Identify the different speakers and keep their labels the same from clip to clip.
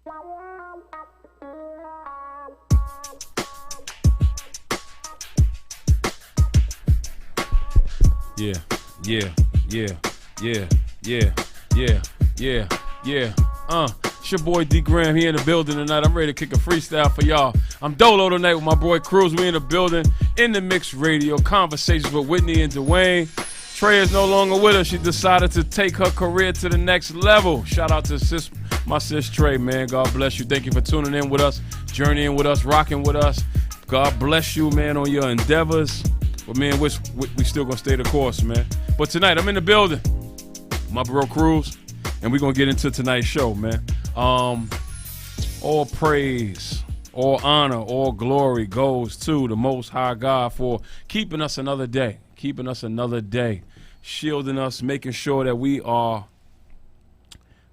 Speaker 1: Yeah, yeah, yeah, yeah, yeah, yeah, yeah, yeah. It's your boy D Graham here in the building tonight. I'm ready to kick a freestyle for y'all. I'm Dolo tonight with my boy Cruz. We in the building, in the Mixed Radio, conversations with Whitney and Dwayne. Trey is no longer with us. She decided to take her career to the next level. Shout out to my sis Trey, man. God bless you. Thank you for tuning in with us, journeying with us, rocking with us. God bless you, man, on your endeavors. But man, we still gonna stay the course, man. But tonight, I'm in the building, my bro Cruz, and we're gonna get into tonight's show, man. All praise, all honor, all glory goes to the Most High God for keeping us another day, shielding us, making sure that we are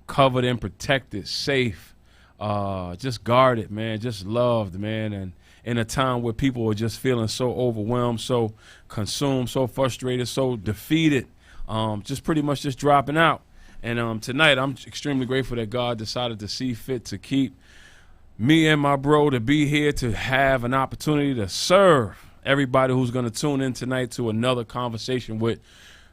Speaker 1: covered and protected, safe, just guarded, man, just loved, man, and in a time where people are just feeling so overwhelmed, so consumed, so frustrated, so defeated, just pretty much just dropping out. And tonight, I'm extremely grateful that God decided to see fit to keep me and my bro to be here to have an opportunity to serve everybody who's going to tune in tonight to another conversation with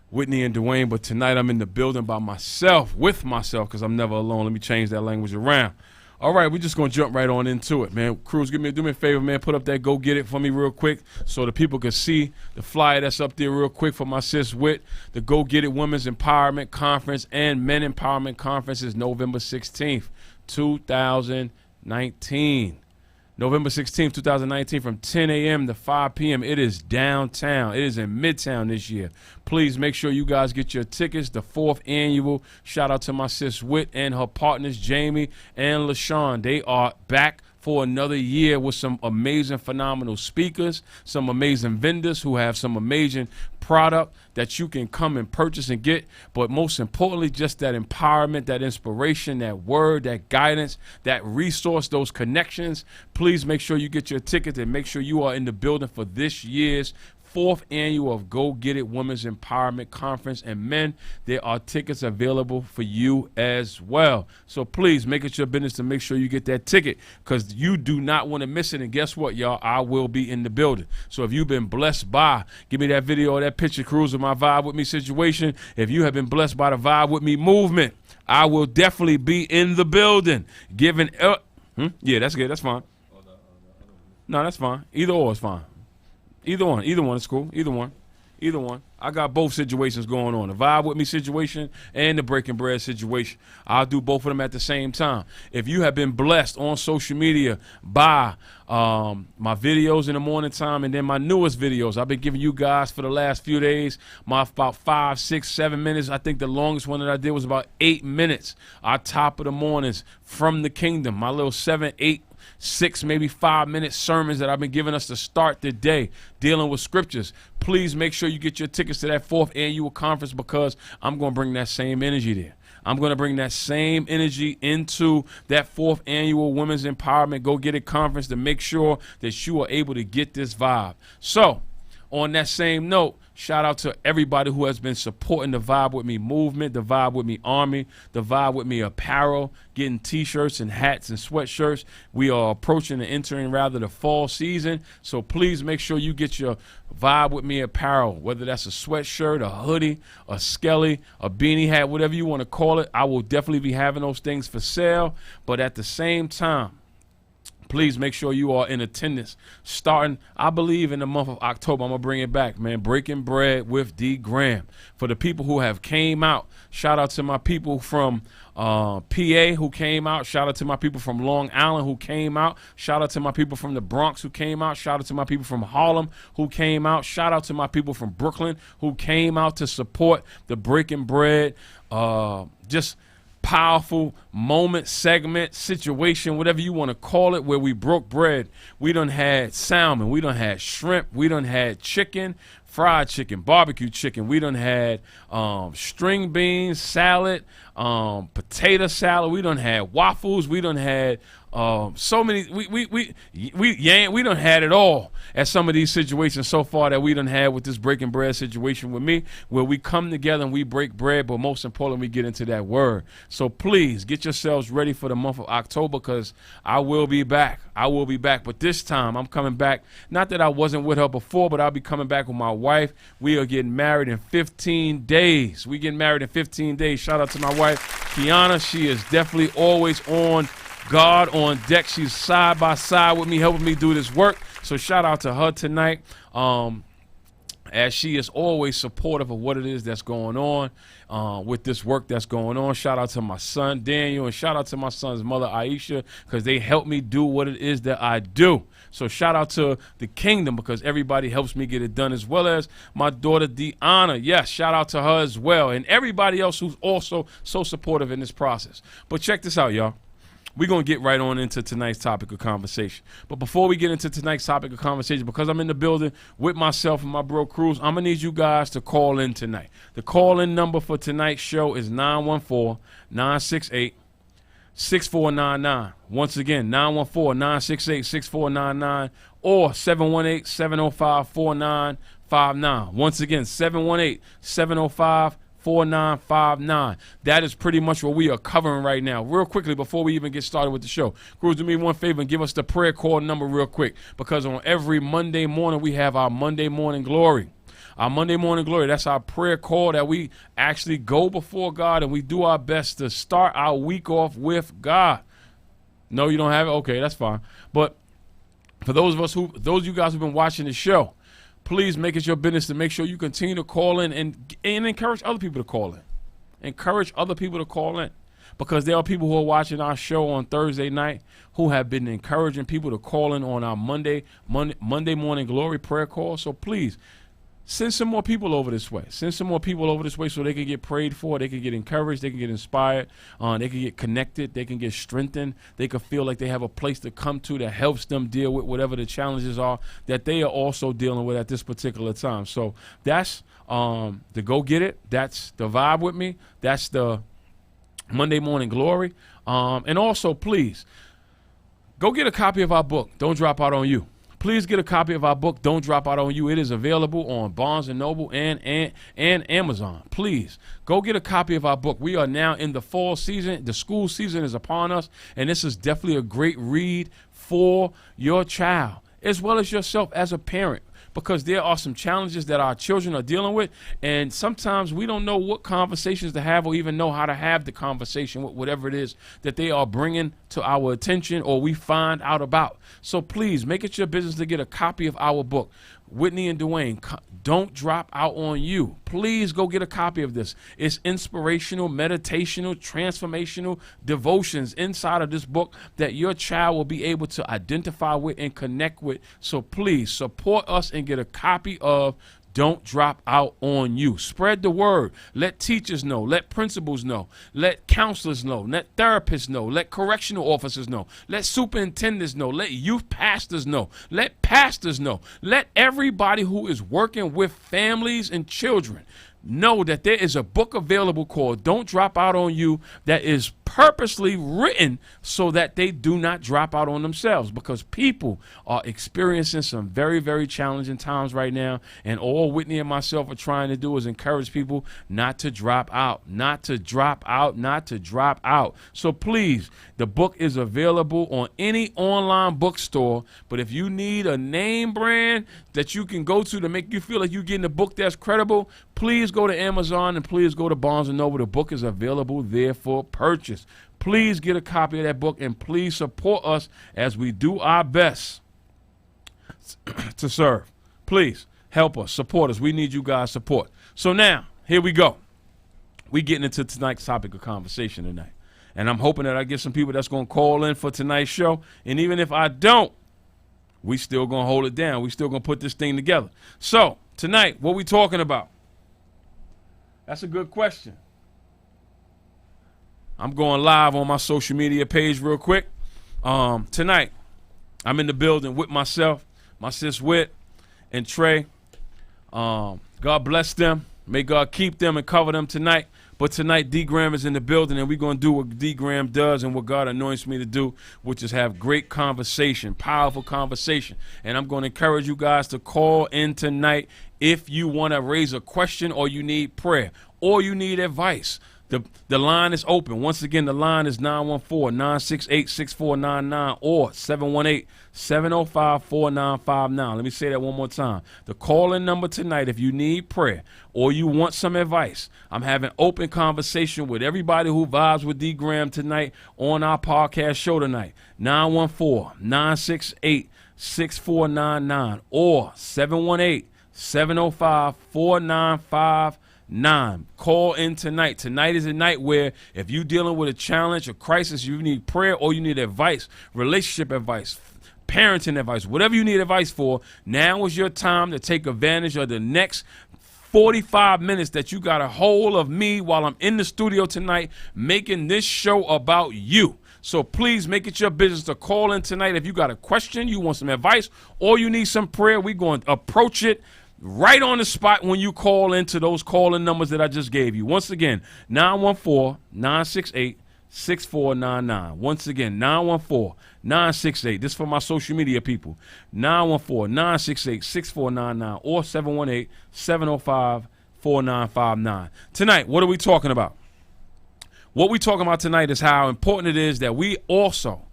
Speaker 1: Whitney and Dwayne. But tonight, I'm in the building by myself, with myself, because I'm never alone. Let me change that language around. All right, we're just going to jump right on into it, man. Cruz, do me a favor, man. Put up that Go Get It for me real quick so the people can see the flyer that's up there real quick for my sis Whit. The Go Get It Women's Empowerment Conference and Men Empowerment Conference is November 16th, 2019. November 16th, 2019 from 10 a.m. to 5 p.m. It is downtown. It is in Midtown this year. Please make sure you guys get your tickets. The 4th annual. Shout out to my sis Whit and her partners Jamie and LaShawn. They are back for another year with some amazing, phenomenal speakers, some amazing vendors who have some amazing product that you can come and purchase and get. But most importantly, just that empowerment, that inspiration, that word, that guidance, that resource, those connections. Please make sure you get your ticket and make sure you are in the building for this year's 4th annual of Go Get It Women's Empowerment Conference. And men, there are tickets available for you as well. So please make it your business to make sure you get that ticket, because you do not want to miss it. And guess what, y'all? I will be in the building. So if you've been blessed by, give me that video or that picture, Cruz, of my Vibe With Me situation. If you have been blessed by the Vibe With Me movement, I will definitely be in the building. Giving yeah, that's good. That's fine. No, that's fine. Either or is fine. Either one is cool. Either one. I got both situations going on, the Vibe With Me situation and the Breaking Bread situation. I'll do both of them at the same time. If you have been blessed on social media by my videos in the morning time and then my newest videos, I've been giving you guys for the last few days, my about 5, 6, 7 minutes. I think the longest one that I did was about 8 minutes. Our top of the mornings from the kingdom, my little 7, 8, 6, maybe 5-minute sermons that I've been giving us to start the day, dealing with scriptures. Please make sure you get your tickets to that 4th annual conference, because I'm going to bring that same energy there. I'm going to bring that same energy into that 4th annual Women's Empowerment Go Get It Conference to make sure that you are able to get this vibe. So, on that same note, shout out to everybody who has been supporting the Vibe With Me movement, the Vibe With Me Army, the Vibe With Me apparel, getting T-shirts and hats and sweatshirts. We are approaching and entering the fall season. So please make sure you get your Vibe With Me apparel, whether that's a sweatshirt, a hoodie, a skelly, a beanie hat, whatever you want to call it. I will definitely be having those things for sale. But at the same time, please make sure you are in attendance. Starting, I believe, in the month of October, I'm going to bring it back, man. Breaking Bread with D. Graham. For the people who have came out, shout out to my people from PA who came out. Shout out to my people from Long Island who came out. Shout out to my people from the Bronx who came out. Shout out to my people from Harlem who came out. Shout out to my people from Brooklyn who came out to support the Breaking Bread. Just powerful moment, segment, situation, whatever you want to call it, where we broke bread. We done had salmon, we done had shrimp, we done had chicken, fried chicken, barbecue chicken, we done had string beans, salad, potato salad, we done had waffles, we done had So many we done had it all at some of these situations so far that we done had with this breaking bread situation with me, where we come together and we break bread, but most importantly, we get into that word. So please get yourselves ready for the month of October, because I will be back. I will be back, but this time I'm coming back. Not that I wasn't with her before, but I'll be coming back with my wife. We are getting married in 15 days. We getting married in 15 days. Shout out to my wife, Kiana. She is definitely always on God on deck. She's side by side with me, helping me do this work. So shout out to her tonight, as she is always supportive of what it is that's going on with this work that's going on. Shout out to my son, Daniel, and shout out to my son's mother, Aisha, because they help me do what it is that I do. So shout out to the kingdom, because everybody helps me get it done, as well as my daughter, Deanna. Yes, shout out to her as well, and everybody else who's also so supportive in this process. But check this out, y'all. We're going to get right on into tonight's topic of conversation. But before we get into tonight's topic of conversation, because I'm in the building with myself and my bro Cruz, I'm going to need you guys to call in tonight. The call-in number for tonight's show is 914-968-6499. Once again, 914-968-6499 or 718-705-4959. Once again, 718-705-4959. 4959. That is pretty much what we are covering right now. Real quickly, before we even get started with the show, Cruz, do me one favor and give us the prayer call number real quick, because on every Monday morning we have our Monday Morning Glory. Our Monday Morning Glory, that's our prayer call that we actually go before God and we do our best to start our week off with God. No, you don't have it? Okay, that's fine. But for those of you guys who've been watching the show, please make it your business to make sure you continue to call in and encourage other people to call in. Encourage other people to call in, because there are people who are watching our show on Thursday night who have been encouraging people to call in on our Monday Morning Glory prayer call. So please, send some more people over this way. Send some more people over this way so they can get prayed for, they can get encouraged, they can get inspired, they can get connected, they can get strengthened, they can feel like they have a place to come to that helps them deal with whatever the challenges are that they are also dealing with at this particular time. So that's the Go Get It. That's the Vibe With Me. That's the Monday Morning Glory. And also, please, go get a copy of our book, Don't Drop Out on You. Please get a copy of our book, Don't Drop Out on You. It is available on Barnes & Noble and Amazon. Please, go get a copy of our book. We are now in the fall season. The school season is upon us, and this is definitely a great read for your child, as well as yourself as a parent, because there are some challenges that our children are dealing with, and sometimes we don't know what conversations to have or even know how to have the conversation with whatever it is that they are bringing to our attention or we find out about. So please, make it your business to get a copy of our book, Whitney and Dwayne, Don't Drop Out on You. Please go get a copy of this. It's inspirational, meditational, transformational devotions inside of this book that your child will be able to identify with and connect with. So please support us and get a copy of Don't Drop Out on You. Spread the word. Let teachers know. Let principals know. Let counselors know. Let therapists know. Let correctional officers know. Let superintendents know. Let youth pastors know. Let pastors know. Let everybody who is working with families and children know that there is a book available called Don't Drop Out on You that is purposely written so that they do not drop out on themselves, because people are experiencing some very, very challenging times right now, and all Whitney and myself are trying to do is encourage people not to drop out, not to drop out, not to drop out. So please, the book is available on any online bookstore, but if you need a name brand that you can go to make you feel like you're getting a book that's credible, please go to Amazon and please go to Barnes & Noble. The book is available there for purchase. Please get a copy of that book and please support us as we do our best to serve. Please help us, support us. We need you guys' support. So now, here we go. We getting into tonight's topic of conversation tonight. And I'm hoping that I get some people that's going to call in for tonight's show. And even if I don't, we still going to hold it down. We still going to put this thing together. So tonight, what we talking about? That's a good question. I'm going live on my social media page real quick. Tonight, I'm in the building with myself, my sis Whit, and Trey. God bless them. May God keep them and cover them tonight. But tonight, D. Graham is in the building, and we're going to do what D. Graham does and what God anoints me to do, which is have great conversation, powerful conversation. And I'm going to encourage you guys to call in tonight if you want to raise a question or you need prayer or you need advice. The line is open. Once again, the line is 914-968-6499 or 718-705-4959. Let me say that one more time. The call-in number tonight, if you need prayer or you want some advice, I'm having open conversation with everybody who vibes with D. Graham tonight on our podcast show tonight. 914-968-6499 or 718-705-4959. Call in tonight. Tonight is a night where if you're dealing with a challenge, a crisis, you need prayer or you need advice, relationship advice, parenting advice, whatever you need advice for, now is your time to take advantage of the next 45 minutes that you got a hold of me while I'm in the studio tonight making this show about you. So please make it your business to call in tonight. If you got a question, you want some advice, or you need some prayer, we're going to approach it right on the spot when you call into those calling numbers that I just gave you. Once again, 914-968-6499. Once again, 914-968. This is for my social media people. 914-968-6499 or 718-705-4959. Tonight, what are we talking about? What we're talking about tonight is how important it is that we also,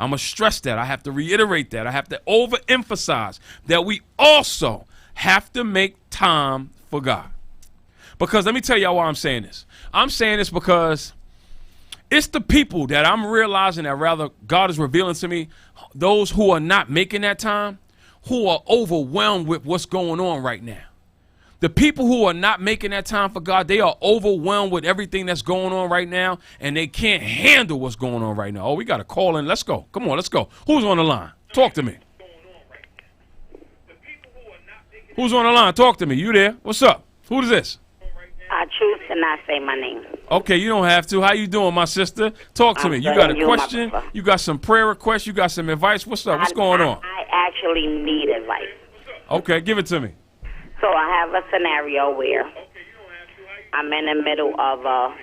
Speaker 1: I'm going to stress that. I have to reiterate that. I have to overemphasize that we also have to make time for God. Because let me tell y'all why I'm saying this. I'm saying this because it's the people that I'm realizing that rather God is revealing to me, those who are not making that time, who are overwhelmed with what's going on right now. The people who are not making that time for God, they are overwhelmed with everything that's going on right now, and they can't handle what's going on right now. Oh, we got to call in. Let's go. Come on, let's go. Who's on the line? Talk to me. Who's on the line? Talk to me. You there? What's up? Who is this?
Speaker 2: I choose to not say my name.
Speaker 1: Okay, you don't have to. How you doing, my sister? Talk to me. You got a question? You got some prayer requests? You got some advice? What's up? What's going on?
Speaker 2: I actually need advice.
Speaker 1: Okay, give it to me.
Speaker 2: So I have a scenario where I'm in the middle of a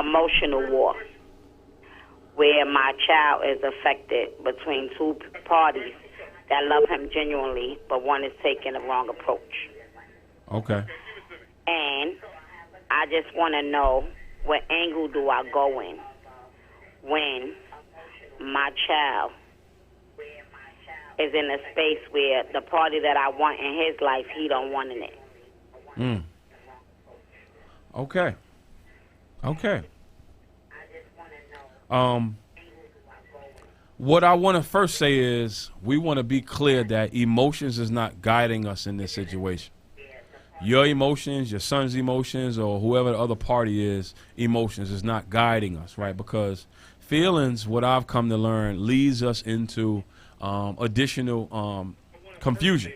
Speaker 2: emotional war where my child is affected between two parties that love him genuinely, but one is taking the wrong approach.
Speaker 1: Okay.
Speaker 2: And I just want to know what angle do I go in when my child is in a space where the party that I want in his life, he don't want in it.
Speaker 1: Okay. What I want to first say is we want to be clear that emotions is not guiding us in this situation. Your emotions, your son's emotions, or whoever the other party is, emotions is not guiding us, right? Because feelings, what I've come to learn, leads us into additional confusion.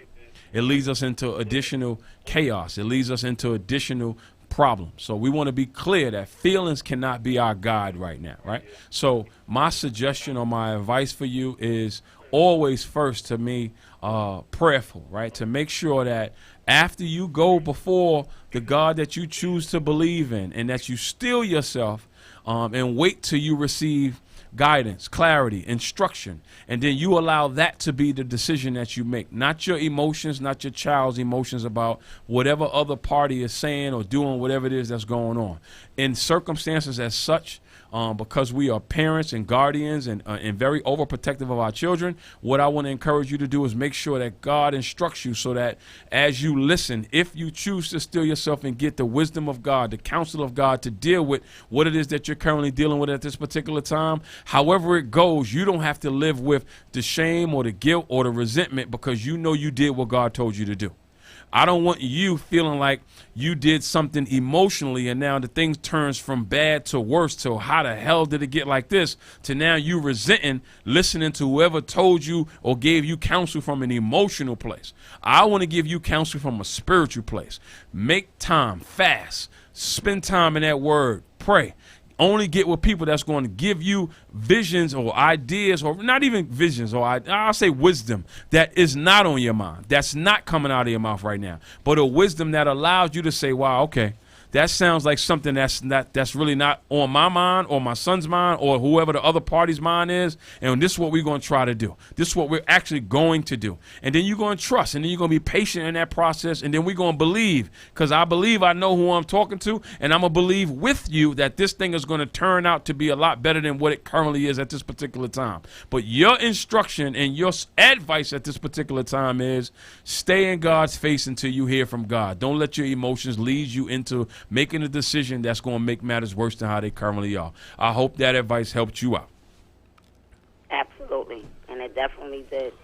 Speaker 1: It leads us into additional chaos. It leads us into additional problems. So we want to be clear that feelings cannot be our guide right now, right? So my suggestion or my advice for you is always first to me prayerful, right? To make sure that after you go before the God that you choose to believe in and that you still yourself and wait till you receive guidance, clarity, instruction, and then you allow that to be the decision that you make, not your emotions, not your child's emotions about whatever other party is saying or doing whatever it is that's going on. In circumstances as such, because we are parents and guardians and very overprotective of our children, what I want to encourage you to do is make sure that God instructs you so that as you listen, if you choose to still yourself and get the wisdom of God, the counsel of God to deal with what it is that you're currently dealing with at this particular time, however it goes, you don't have to live with the shame or the guilt or the resentment because you know you did what God told you to do. I don't want you feeling like you did something emotionally and now the thing turns from bad to worse to how the hell did it get like this to now you resenting listening to whoever told you or gave you counsel from an emotional place. I want to give you counsel from a spiritual place. Make time, fast, spend time in that word, pray. only get with people that's going to give you visions or ideas, or not even visions, or I'll say wisdom that is not on your mind, that's not coming out of your mouth right now, but a wisdom that allows you to say, wow, okay, that sounds like something that's really not on my mind or my son's mind or whoever the other party's mind is. And this is what we're going to try to do. This is what we're actually going to do. And then you're going to trust, and then you're going to be patient in that process. And then we're going to believe, because I believe I know who I'm talking to, and I'm going to believe with you that this thing is going to turn out to be a lot better than what it currently is at this particular time. But your instruction and your advice at this particular time is stay in God's face until you hear from God. Don't let your emotions lead you into making a decision that's going to make matters worse than how they currently are. I hope that advice helped you out.
Speaker 2: Absolutely, and it definitely did.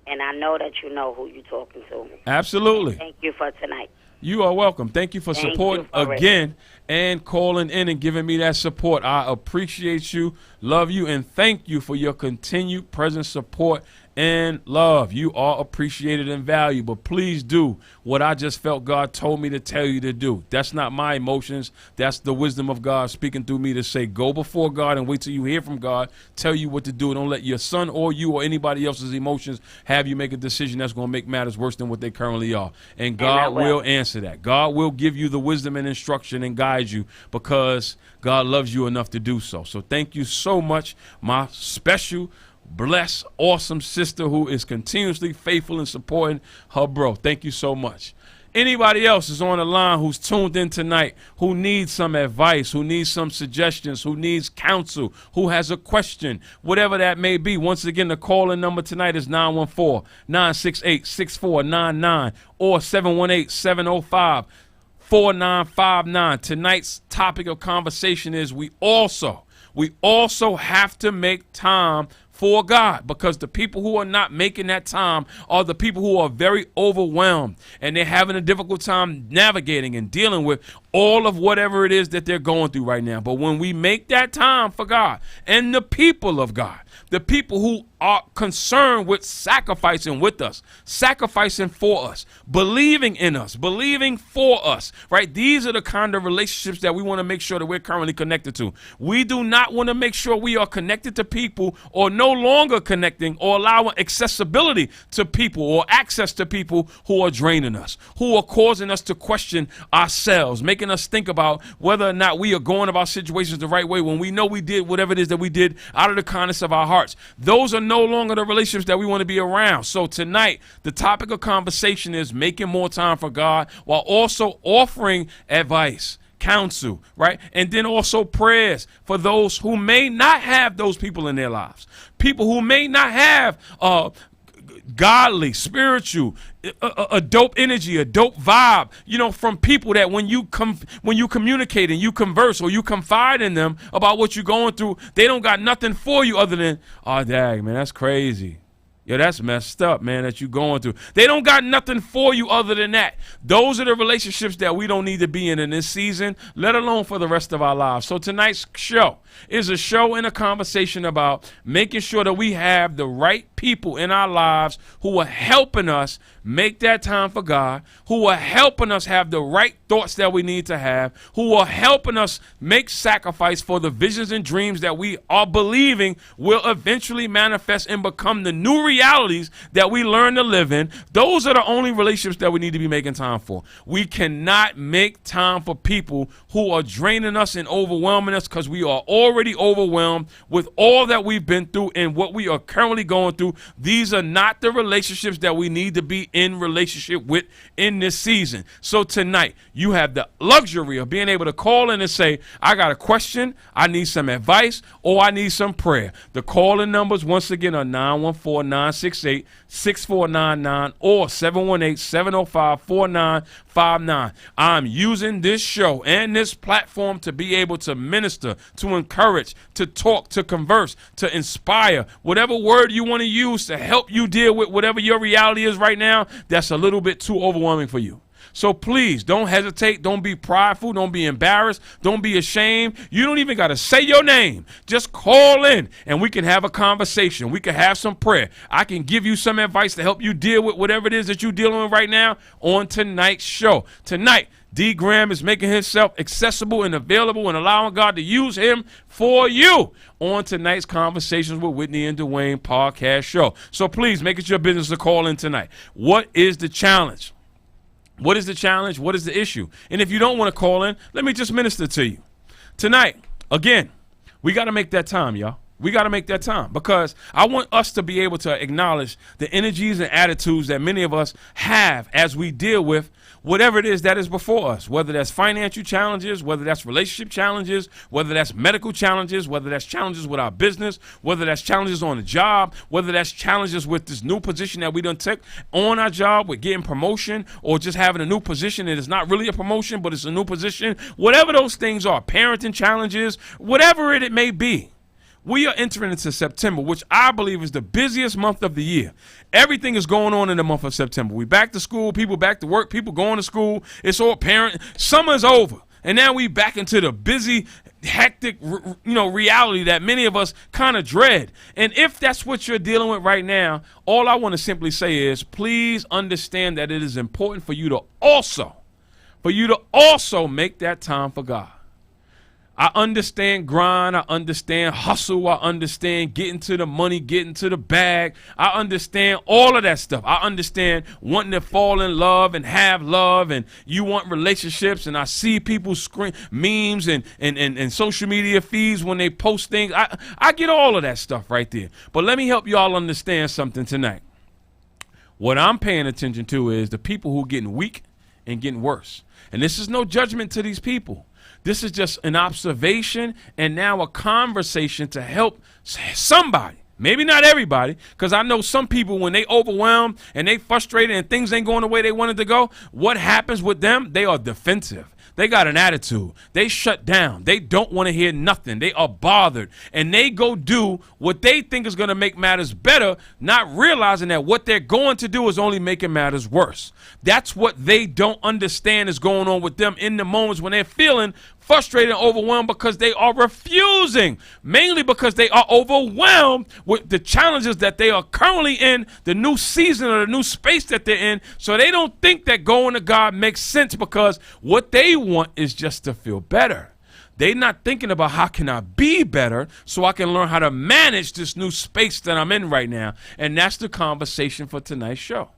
Speaker 2: And I know that you know who you're talking to.
Speaker 1: Absolutely.
Speaker 2: Thank you for tonight.
Speaker 1: You are welcome. Thank you for supporting again and calling in and giving me that support. I appreciate you, love you, and thank you for your continued present support and love. You are appreciated and valued, but please do what I just felt God told me to tell you to do. That's not my emotions. That's the wisdom of God speaking through me to say, go before God and wait till you hear from God, tell you what to do. Don't let your son or you or anybody else's emotions have you make a decision that's going to make matters worse than what they currently are. And God will answer that. God will give you the wisdom and instruction and guide you, because God loves you enough to do so. So thank you so much, my special, blessed, awesome sister who is continuously faithful and supporting her bro. Thank you so much. Anybody else is on the line who's tuned in tonight, who needs some advice, who needs some suggestions, who needs counsel, who has a question, whatever that may be. Once again, the call-in number tonight is 914-968-6499 or 718-705-4959. Tonight's topic of conversation is we also have to make time for God, because the people who are not making that time are the people who are very overwhelmed, and they're having a difficult time navigating and dealing with all of whatever it is that they're going through right now. But when we make that time for God and the people of God, the people who are concerned with sacrificing with us, sacrificing for us, believing in us, believing for us, right? These are the kind of relationships that we want to make sure that we're currently connected to. We do not want to make sure we are connected to people, or no longer connecting or allowing accessibility to people or access to people who are draining us, who are causing us to question ourselves, making us think about whether or not we are going about situations the right way when we know we did whatever it is that we did out of the kindness of our hearts. Those are no longer the relationships that we want to be around. So tonight, the topic of conversation is making more time for God while also offering advice, counsel, right? And then also prayers for those who may not have those people in their lives. People who may not have godly, spiritual, a dope energy, a dope vibe, from people that when you communicate and you converse or you confide in them about what you're going through, they don't got nothing for you other than, oh, dang, man, that's crazy. Yeah, that's messed up, man, that you're going through. They don't got nothing for you other than that. Those are the relationships that we don't need to be in this season, let alone for the rest of our lives. So tonight's show is a show and a conversation about making sure that we have the right people in our lives who are helping us make that time for God, who are helping us have the right thoughts that we need to have, who are helping us make sacrifice for the visions and dreams that we are believing will eventually manifest and become the new realities that we learn to live in. Those are the only relationships that we need to be making time for. We cannot make time for people who are draining us and overwhelming us, because we are already overwhelmed with all that we've been through and what we are currently going through. These are not the relationships that we need to be in relationship with in this season. So tonight, you have the luxury of being able to call in and say, I got a question, I need some advice, or I need some prayer. The call-in numbers, once again, are 914-968-6499 or 718-705-4959. I'm using this show and this platform to be able to minister, to encourage, to talk, to converse, to inspire, whatever word you want to use to help you deal with whatever your reality is right now that's a little bit too overwhelming for you. So please don't hesitate. Don't be prideful. Don't be embarrassed. Don't be ashamed. You don't even got to say your name. Just call in and we can have a conversation. We can have some prayer. I can give you some advice to help you deal with whatever it is that you're dealing with right now on tonight's show. Tonight, D. Graham is making himself accessible and available and allowing God to use him for you on tonight's Conversations with Whitney and Dwayne podcast show. So please make it your business to call in tonight. What is the challenge? What is the challenge? What is the issue? And if you don't want to call in, let me just minister to you. Tonight, again, we got to make that time, y'all. We got to make that time because I want us to be able to acknowledge the energies and attitudes that many of us have as we deal with whatever it is that is before us, whether that's financial challenges, whether that's relationship challenges, whether that's medical challenges, whether that's challenges with our business, whether that's challenges on the job, whether that's challenges with this new position that we done took on our job with getting promotion or just having a new position and it's not really a promotion, but it's a new position, whatever those things are, parenting challenges, whatever it may be. We are entering into September, which I believe is the busiest month of the year. Everything is going on in the month of September. We back to school, people back to work, people going to school. It's all parent. Summer's over. And now we back into the busy, hectic, reality that many of us kind of dread. And if that's what you're dealing with right now, all I want to simply say is please understand that it is important for you to also make that time for God. I understand grind. I understand hustle. I understand getting to the money, getting to the bag. I understand all of that stuff. I understand wanting to fall in love and have love and you want relationships. And I see people scream memes and social media feeds when they post things. I get all of that stuff right there. But let me help you all understand something tonight. What I'm paying attention to is the people who are getting weak and getting worse. And this is no judgment to these people. This is just an observation and now a conversation to help somebody. Maybe not everybody, because I know some people when they overwhelmed and they frustrated and things ain't going the way they wanted to go, what happens with them? They are defensive. They got an attitude. They shut down. They don't want to hear nothing. They are bothered. And they go do what they think is going to make matters better, not realizing that what they're going to do is only making matters worse. That's what they don't understand is going on with them in the moments when they're feeling frustrated and overwhelmed because they are refusing, mainly because they are overwhelmed with the challenges that they are currently in, the new season or the new space that they're in. So they don't think that going to God makes sense because what they want is just to feel better. They're not thinking about how can I be better so I can learn how to manage this new space that I'm in right now. And that's the conversation for tonight's show.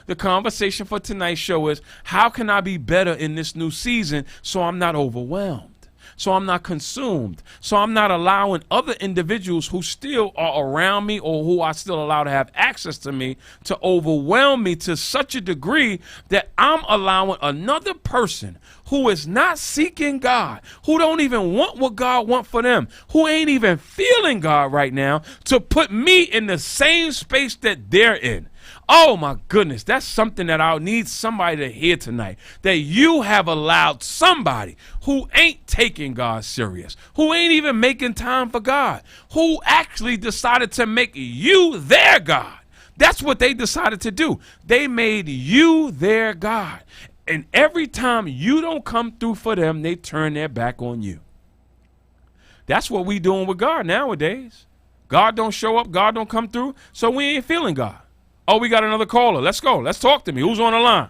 Speaker 1: The conversation for tonight's show is how can I be better in this new season so I'm not overwhelmed, so I'm not consumed, so I'm not allowing other individuals who still are around me or who I still allow to have access to me to overwhelm me to such a degree that I'm allowing another person who is not seeking God, who don't even want what God wants for them, who ain't even feeling God right now, to put me in the same space that they're in. Oh my goodness, that's something that I'll need somebody to hear tonight, that you have allowed somebody who ain't taking God serious, who ain't even making time for God, who actually decided to make you their God. That's what they decided to do. They made you their God. And every time you don't come through for them, they turn their back on you. That's what we doing with God nowadays. God don't show up, God don't come through, so we ain't feeling God. Oh, we got another caller. Let's go. Let's talk to me. Who's on the line?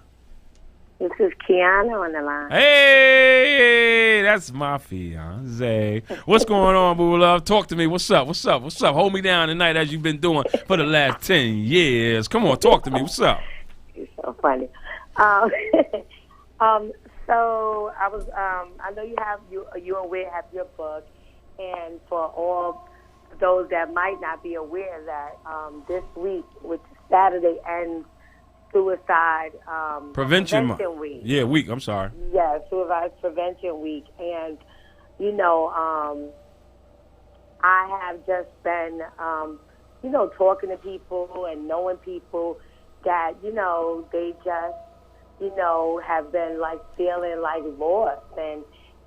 Speaker 3: This is Kiana on the line.
Speaker 1: Hey, that's my fiance. What's going on, boo love? Talk to me. What's up? What's up? What's up? Hold me down tonight as you've been doing for the last 10 years. Come on, talk to me. What's up?
Speaker 3: You're so funny. So I was, I know you and Whit have your book, and for all those that might not be aware that this week, which is Saturday, ends Suicide Prevention Week.
Speaker 1: Yeah, week. I'm sorry.
Speaker 3: Yeah, Suicide Prevention Week, and I have just been talking to people and knowing people that they just have been like feeling like lost and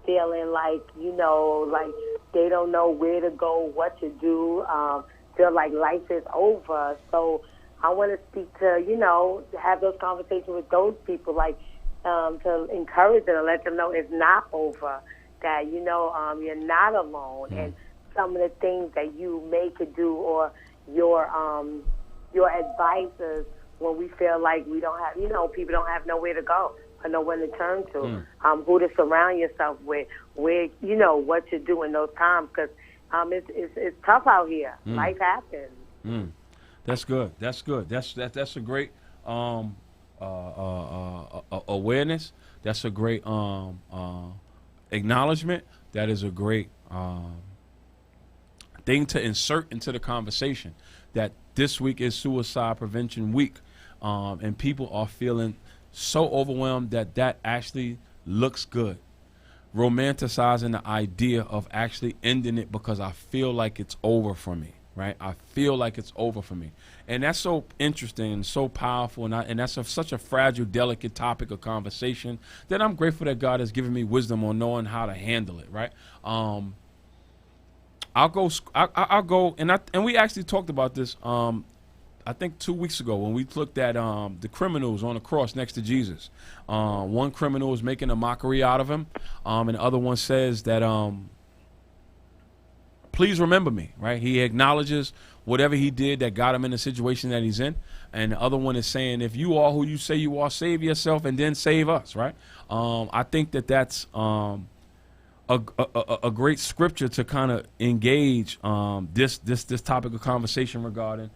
Speaker 3: feeling like like they don't know where to go, what to do, feel like life is over. So I want to speak to, have those conversations with those people. Like, to encourage them and let them know it's not over, that, you know, you're not alone, and some of the things that you may could do, or your advices when we feel like we don't have, you know, people don't have nowhere to go or nowhere to turn to, who to surround yourself with, where, you know, what to do in those times, because it's tough out here. Life happens.
Speaker 1: That's good. That's good. That's a great awareness. That's a great acknowledgement. That is a great thing to insert into the conversation, that this week is Suicide Prevention Week, and people are feeling so overwhelmed that actually looks good. Romanticizing the idea of actually ending it because I feel like it's over for me, right? I feel like it's over for me. And that's so interesting and so powerful, and that's such a fragile, delicate topic of conversation that I'm grateful that God has given me wisdom on knowing how to handle it, right? I'll go, and we actually talked about this, I think 2 weeks ago, when we looked at the criminals on the cross next to Jesus. One criminal is making a mockery out of him, and the other one says that, please remember me, right? He acknowledges whatever he did that got him in the situation that he's in. And the other one is saying, if you are who you say you are, save yourself and then save us, right? I think that's a great scripture to kind of engage this topic of conversation regarding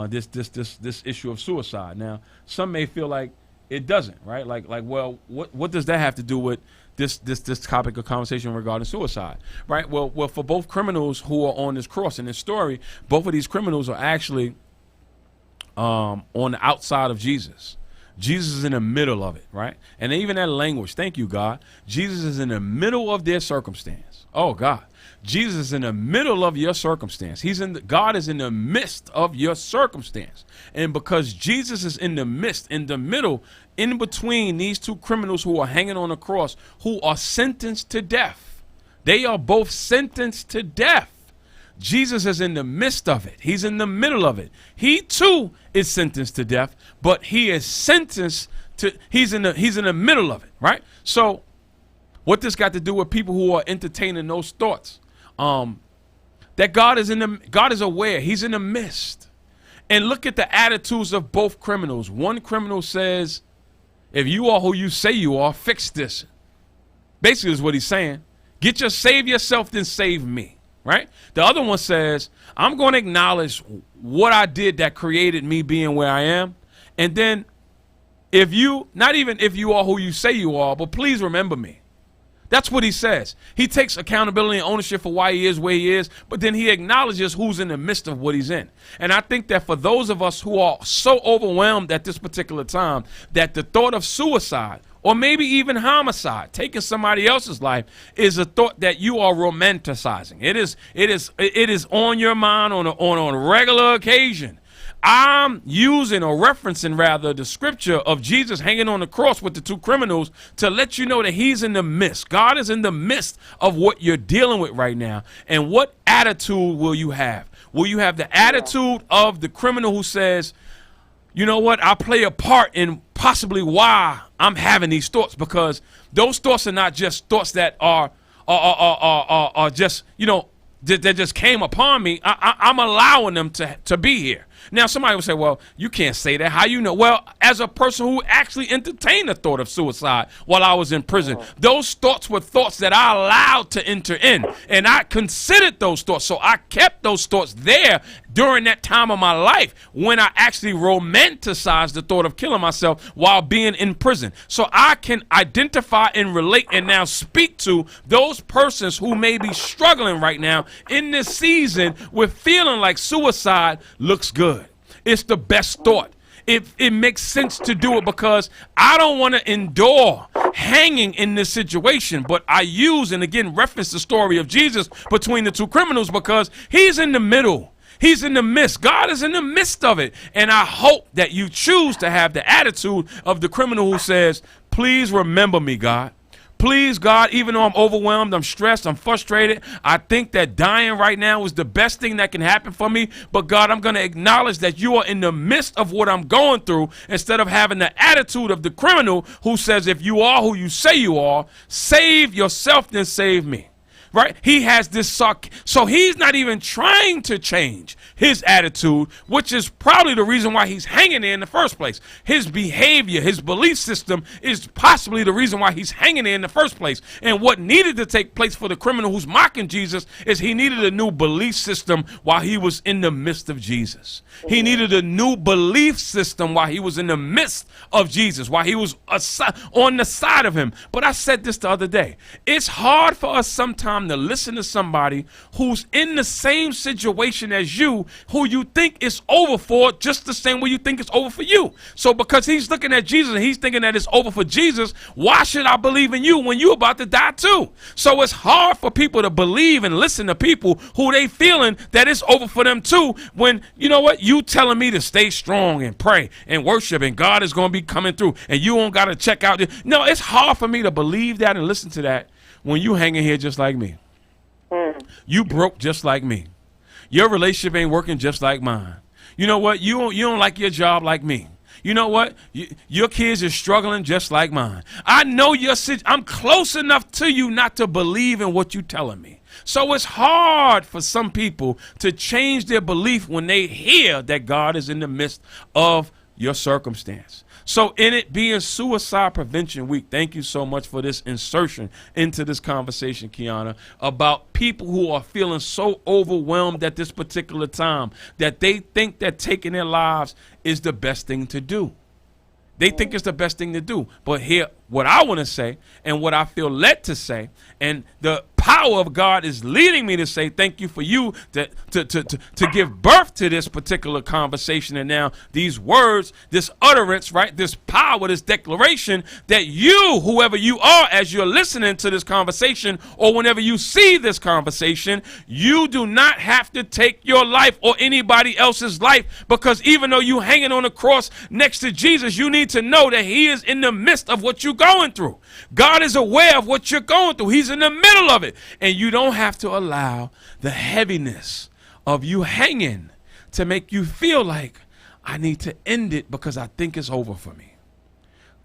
Speaker 1: this issue of suicide. Now, some may feel like it doesn't, right? Like, well, what does that have to do with this topic of conversation regarding suicide, right? Well, for both criminals who are on this cross in this story, both of these criminals are actually on the outside of Jesus. Jesus is in the middle of it, right? And even that language, thank you, God. Jesus is in the middle of their circumstance. Oh, God. Jesus is in the middle of your circumstance. God is in the midst of your circumstance. And because Jesus is in the midst, in the middle, in between these two criminals who are hanging on the cross, who are sentenced to death. They are both sentenced to death. Jesus is in the midst of it. He's in the middle of it. He too is sentenced to death, but he is sentenced to, he's in the middle of it, right? So what this got to do with people who are entertaining those thoughts? That God is aware. He's in the midst. And look at the attitudes of both criminals. One criminal says, if you are who you say you are, fix this. Basically is what he's saying. Save yourself, then save me. Right? The other one says, I'm going to acknowledge what I did that created me being where I am. And then not even if you are who you say you are, but please remember me. That's what he says. He takes accountability and ownership for why he is where he is, but then he acknowledges who's in the midst of what he's in. And I think that for those of us who are so overwhelmed at this particular time, that the thought of suicide, or maybe even homicide, taking somebody else's life, is a thought that you are romanticizing. It is on your mind on a regular occasion. I'm using or referencing rather the scripture of Jesus hanging on the cross with the two criminals to let you know that he's in the midst. God is in the midst of what you're dealing with right now. And what attitude will you have? Will you have the attitude of the criminal who says, you know what, I play a part in possibly why I'm having these thoughts, because those thoughts are not just thoughts that are just, you know, that just came upon me. I'm allowing them to be here. Now, somebody will say, well, you can't say that. How you know? Well, as a person who actually entertained the thought of suicide while I was in prison, those thoughts were thoughts that I allowed to enter in. And I considered those thoughts. So I kept those thoughts there during that time of my life when I actually romanticized the thought of killing myself while being in prison. So I can identify and relate and now speak to those persons who may be struggling right now in this season with feeling like suicide looks good. It's the best thought. It makes sense to do it because I don't want to endure hanging in this situation. But I use and again reference the story of Jesus between the two criminals because he's in the middle. He's in the midst. God is in the midst of it. And I hope that you choose to have the attitude of the criminal who says, please remember me, God. Please, God, even though I'm overwhelmed, I'm stressed, I'm frustrated, I think that dying right now is the best thing that can happen for me. But God, I'm going to acknowledge that you are in the midst of what I'm going through, instead of having the attitude of the criminal who says, if you are who you say you are, save yourself, then save me. Right? He has this so he's not even trying to change his attitude, which is probably the reason why he's hanging there in the first place. His behavior, his belief system is possibly the reason why he's hanging there in the first place. And what needed to take place for the criminal who's mocking Jesus is he needed a new belief system while he was in the midst of Jesus. He needed a new belief system while he was in the midst of Jesus, while he was on the side of him. But I said this the other day. It's hard for us sometimes to listen to somebody who's in the same situation as you, who you think it's over for, just the same way you think it's over for you. So because he's looking at Jesus and he's thinking that it's over for Jesus, why should I believe in you when you're about to die too? So it's hard for people to believe and listen to people who they feeling that it's over for them too, when, you know what, you telling me to stay strong and pray and worship and God is going to be coming through and you don't got to check out. No, it's hard for me to believe that and listen to that when you hanging here just like me. You broke just like me. Your relationship ain't working just like mine. You know what? You don't like your job like me. You know what? Your kids are struggling just like mine. I know I'm close enough to you not to believe in what you're telling me. So it's hard for some people to change their belief when they hear that God is in the midst of your circumstance. So in it being Suicide Prevention Week, thank you so much for this insertion into this conversation, Kiana, about people who are feeling so overwhelmed at this particular time that they think that taking their lives is the best thing to do. They think it's the best thing to do. But here, what I want to say and what I feel led to say, and the power of God is leading me to say thank you for you to give birth to this particular conversation. And now these words, this utterance, right, this power, this declaration that you, whoever you are, as you're listening to this conversation or whenever you see this conversation, you do not have to take your life or anybody else's life, because even though you hanging on the cross next to Jesus, you need to know that he is in the midst of what you're going through. God is aware of what you're going through. He's in the middle of it. And you don't have to allow the heaviness of you hanging to make you feel like I need to end it because I think it's over for me.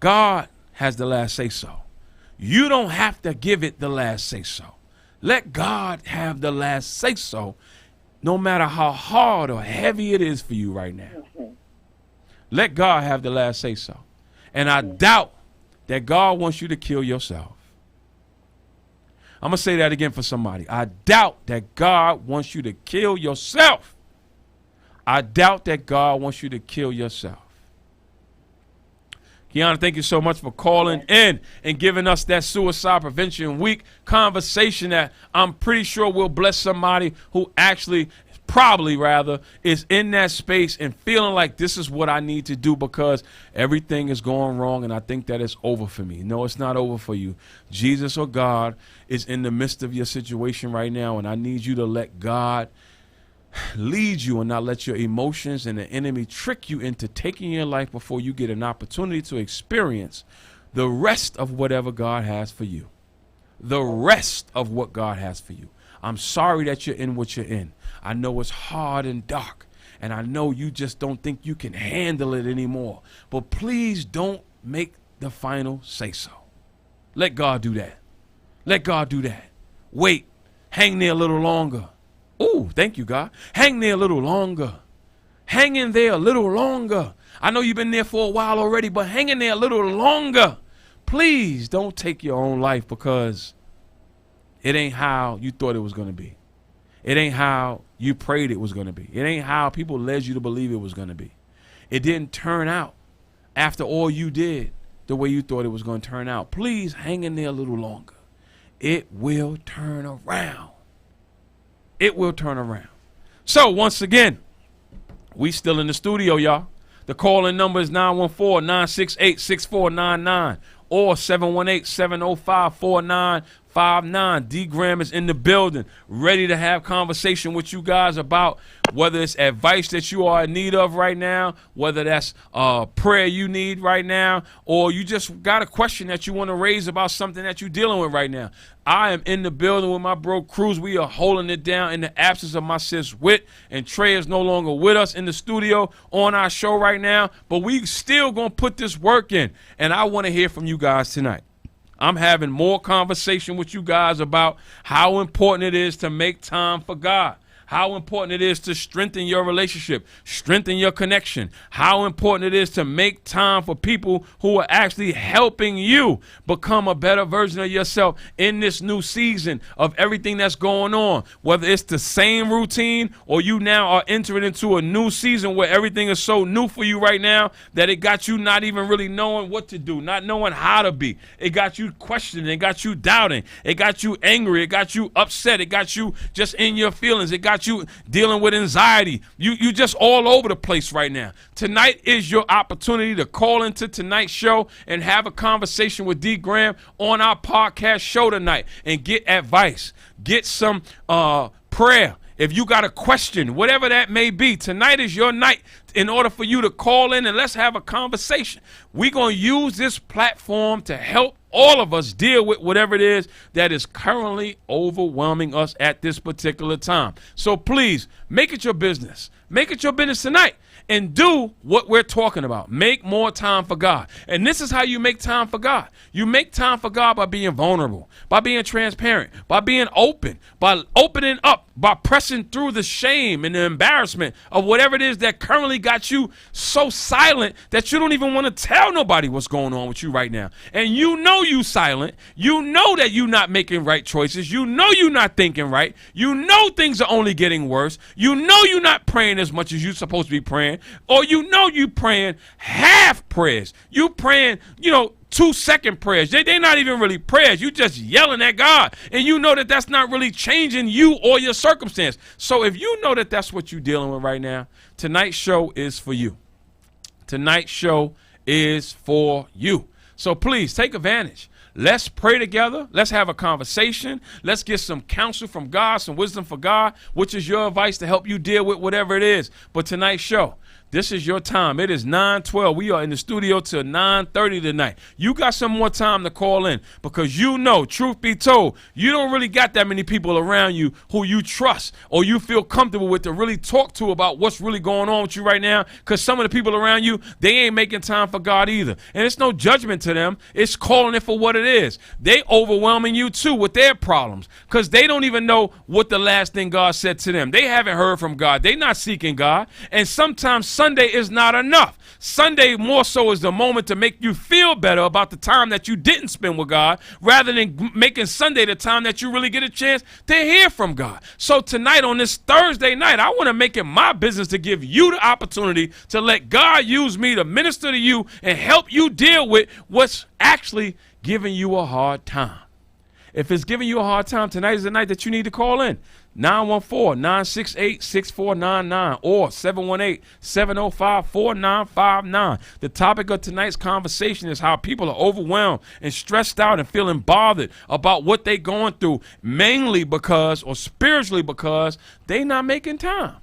Speaker 1: God has the last say so. You don't have to give it the last say so. Let God have the last say so, no matter how hard or heavy it is for you right now. Let God have the last say so. And I doubt that God wants you to kill yourself. I'm going to say that again for somebody. I doubt that God wants you to kill yourself. I doubt that God wants you to kill yourself. Kiana, thank you so much for calling in and giving us that Suicide Prevention Week conversation that I'm pretty sure will bless somebody who actually, probably rather, is in that space and feeling like this is what I need to do because everything is going wrong and I think that it's over for me. No, it's not over for you. Jesus or God is in the midst of your situation right now, and I need you to let God lead you and not let your emotions and the enemy trick you into taking your life before you get an opportunity to experience the rest of whatever God has for you. The rest of what God has for you. I'm sorry that you're in what you're in. I know it's hard and dark, and I know you just don't think you can handle it anymore. But please don't make the final say so. Let God do that. Let God do that. Wait. Hang there a little longer. Oh, thank you, God. Hang there a little longer. Hang in there a little longer. I know you've been there for a while already, but hang in there a little longer. Please don't take your own life because it ain't how you thought it was going to be. It ain't how you prayed it was going to be. It ain't how people led you to believe it was going to be. It didn't turn out after all you did the way you thought it was going to turn out. Please hang in there a little longer. It will turn around. It will turn around. So once again, we still in the studio, y'all. The call-in number is 914-968-6499 or 718-705-4945. 7959. D Graham is in the building, ready to have conversation with you guys about whether it's advice that you are in need of right now, whether that's prayer you need right now, or you just got a question that you want to raise about something that you're dealing with right now. I am in the building with my bro Cruz. We are holding it down in the absence of my sis Wit, and Trey is no longer with us in the studio on our show right now, but we still gonna put this work in, and I want to hear from you guys tonight. I'm having more conversation with you guys about how important it is to make time for God. How important it is to strengthen your relationship, strengthen your connection. How important it is to make time for people who are actually helping you become a better version of yourself in this new season of everything that's going on. Whether it's the same routine or you now are entering into a new season where everything is so new for you right now that it got you not even really knowing what to do, not knowing how to be. It got you questioning. It got you doubting. It got you angry. It got you upset. It got you just in your feelings. It got you dealing with anxiety. You just all over the place right now. Tonight is your opportunity to call into tonight's show and have a conversation with D Graham on our podcast show tonight and get advice, get some prayer. If you got a question, whatever that may be, tonight is your night in order for you to call in and let's have a conversation. We're going to use this platform to help all of us deal with whatever it is that is currently overwhelming us at this particular time. So please make it your business. Make it your business tonight and do what we're talking about. Make more time for God. And this is how you make time for God. You make time for God by being vulnerable, by being transparent, by being open, by opening up, by pressing through the shame and the embarrassment of whatever it is that currently got you so silent that you don't even want to tell nobody what's going on with you right now. And you know you silent. You know that you're not making right choices. You know you're not thinking right. You know things are only getting worse. You know you're not praying as much as you're supposed to be praying. Or you know you praying half prayers. You praying, 2-second prayers. They're not even really prayers. You just yelling at God. And you know that that's not really changing you or your circumstance. So if you know that that's what you're dealing with right now, tonight's show is for you. Tonight's show is for you. So please take advantage. Let's pray together. Let's have a conversation. Let's get some counsel from God, some wisdom for God, which is your advice to help you deal with whatever it is. But tonight's show, this is your time. It is 9:12. We are in the studio till 9:30 tonight. You got some more time to call in because you know, truth be told, you don't really got that many people around you who you trust or you feel comfortable with to really talk to about what's really going on with you right now, because some of the people around you, they ain't making time for God either. And it's no judgment to them. It's calling it for what it is. They overwhelming you too with their problems because they don't even know what the last thing God said to them. They haven't heard from God. They're not seeking God. And sometimes Sunday is not enough. Sunday more so is the moment to make you feel better about the time that you didn't spend with God rather than making Sunday the time that you really get a chance to hear from God. So tonight on this Thursday night, I want to make it my business to give you the opportunity to let God use me to minister to you and help you deal with what's actually giving you a hard time. If it's giving you a hard time, tonight is the night that you need to call in. 914-968-6499 or 718-705-4959. The topic of tonight's conversation is how people are overwhelmed and stressed out and feeling bothered about what they're going through, mainly because or spiritually because they're not making time.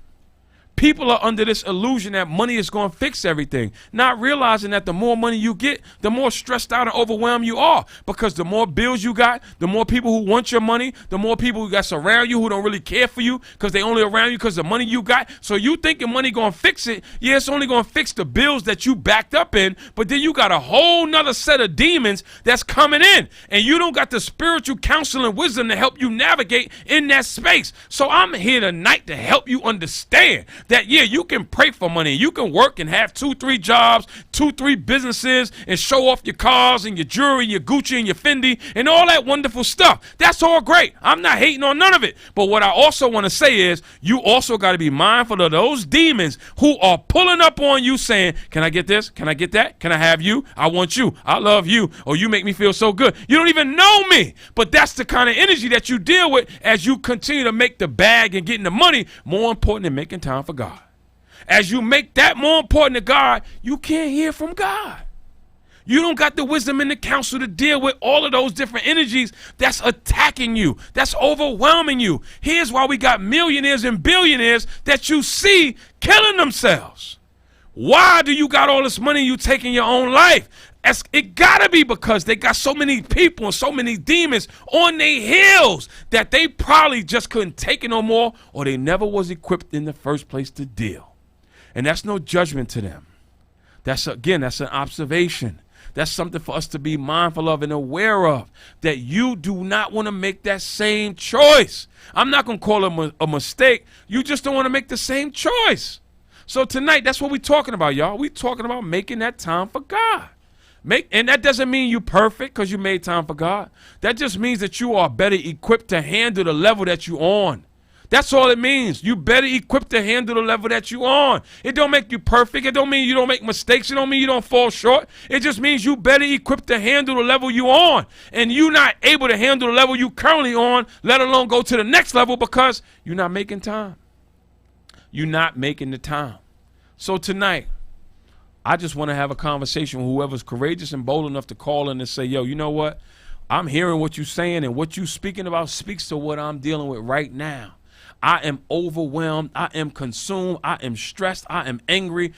Speaker 1: People are under this illusion that money is going to fix everything, not realizing that the more money you get, the more stressed out and overwhelmed you are, because the more bills you got, the more people who want your money, the more people who got around you who don't really care for you because they only around you because the money you got. So you think your money going to fix it. Yeah, it's only going to fix the bills that you backed up in, but then you got a whole nother set of demons that's coming in, and you don't got the spiritual counsel and wisdom to help you navigate in that space. So I'm here tonight to help you understand that, yeah, you can pray for money. You can work and have 2-3 jobs, 2-3 businesses, and show off your cars and your jewelry, your Gucci and your Fendi, and all that wonderful stuff. That's all great. I'm not hating on none of it. But what I also want to say is you also got to be mindful of those demons who are pulling up on you saying, can I get this? Can I get that? Can I have you? I want you. I love you. Or you make me feel so good. You don't even know me. But that's the kind of energy that you deal with as you continue to make the bag and getting the money more important than making time for God. As you make that more important to God, you can't hear from God. You don't got the wisdom and the counsel to deal with all of those different energies that's attacking you, that's overwhelming you. Here's why we got millionaires and billionaires that you see killing themselves. Why do you got all this money and you taking your own life? It gotta be because they got so many people and so many demons on their heels that they probably just couldn't take it no more, or they never was equipped in the first place to deal. And that's no judgment to them. That's an observation. That's something for us to be mindful of and aware of, that you do not want to make that same choice. I'm not going to call it a mistake. You just don't want to make the same choice. So tonight, that's what we're talking about, y'all. We're talking about making that time for God. And that doesn't mean you perfect because you made time for God. That just means that you are better equipped to handle the level that you're on. That's all it means. You better equipped to handle the level that you on. It don't make you perfect. It don't mean you don't make mistakes. It don't mean you don't fall short. It just means you better equipped to handle the level you on. And you not able to handle the level you currently on, let alone go to the next level, because you're not making time. You're not making the time. So tonight, I just want to have a conversation with whoever's courageous and bold enough to call in and say, yo, you know what? I'm hearing what you're saying, and what you're speaking about speaks to what I'm dealing with right now. I am overwhelmed. I am consumed. I am stressed. I am angry.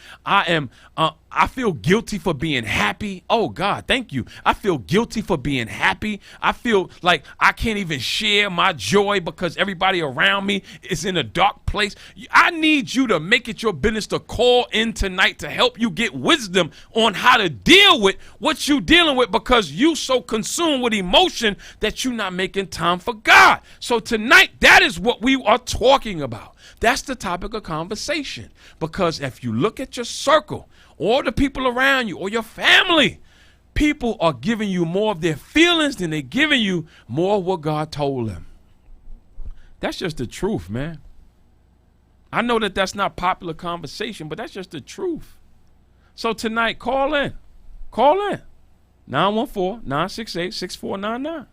Speaker 1: I feel guilty for being happy. Oh, God, thank you. I feel guilty for being happy. I feel like I can't even share my joy because everybody around me is in a dark place. I need you to make it your business to call in tonight to help you get wisdom on how to deal with what you're dealing with, because you so consumed with emotion that you're not making time for God. So tonight, that is what we are talking about. That's the topic of conversation. Because if you look at your circle, or the people around you, or your family, people are giving you more of their feelings than they're giving you more of what God told them. That's just the truth, man. I know that that's not popular conversation, but that's just the truth. So tonight, call in. Call in. 914-968-6499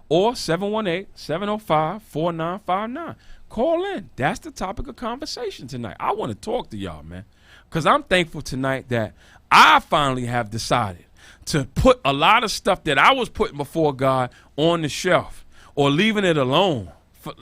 Speaker 1: or 718-705-4959. Call in. That's the topic of conversation tonight. I want to talk to y'all, man, because I'm thankful tonight that I finally have decided to put a lot of stuff that I was putting before God on the shelf, or leaving it alone.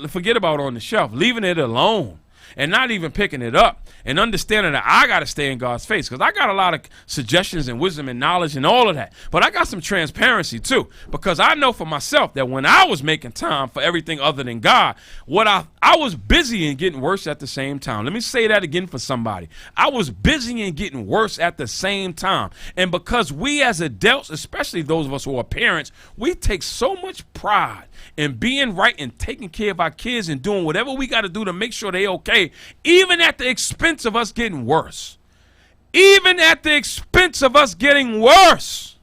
Speaker 1: Forget about on the shelf, leaving it alone. And not even picking it up, and understanding that I got to stay in God's face, because I got a lot of suggestions and wisdom and knowledge and all of that. But I got some transparency too, because I know for myself that when I was making time for everything other than God, I was busy and getting worse at the same time. Let me say that again for somebody. I was busy and getting worse at the same time. And because we as adults, especially those of us who are parents, we take so much pride in being right and taking care of our kids and doing whatever we got to do to make sure they're okay, even at the expense of us getting worse. Even at the expense of us getting worse.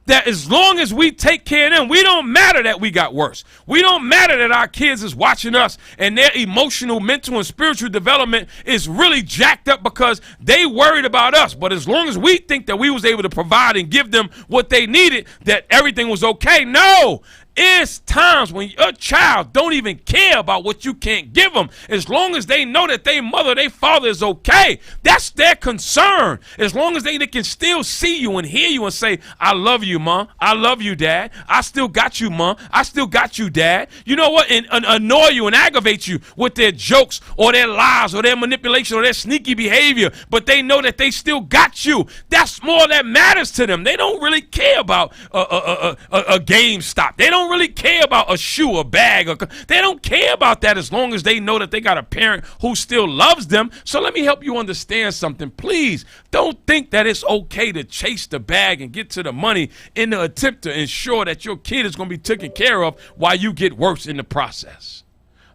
Speaker 1: That as long as we take care of them, we don't matter that we got worse. We don't matter that our kids is watching us and their emotional, mental, and spiritual development is really jacked up because they worried about us. But as long as we think that we was able to provide and give them what they needed, that everything was okay. No. It's times when your child don't even care about what you can't give them. As long as they know that their mother, their father is okay, that's their concern. As long as they can still see you and hear you and say, I love you, Mom. I love you, Dad. I still got you, Mom. I still got you, Dad. You know what? And annoy you and aggravate you with their jokes or their lies or their manipulation or their sneaky behavior, but they know that they still got you. That's more that matters to them. They don't really care about a GameStop. They don't really care about a shoe, a bag. They don't care about that as long as they know that they got a parent who still loves them. So let me help you understand something. Please don't think that it's okay to chase the bag and get to the money in the attempt to ensure that your kid is going to be taken care of while you get worse in the process.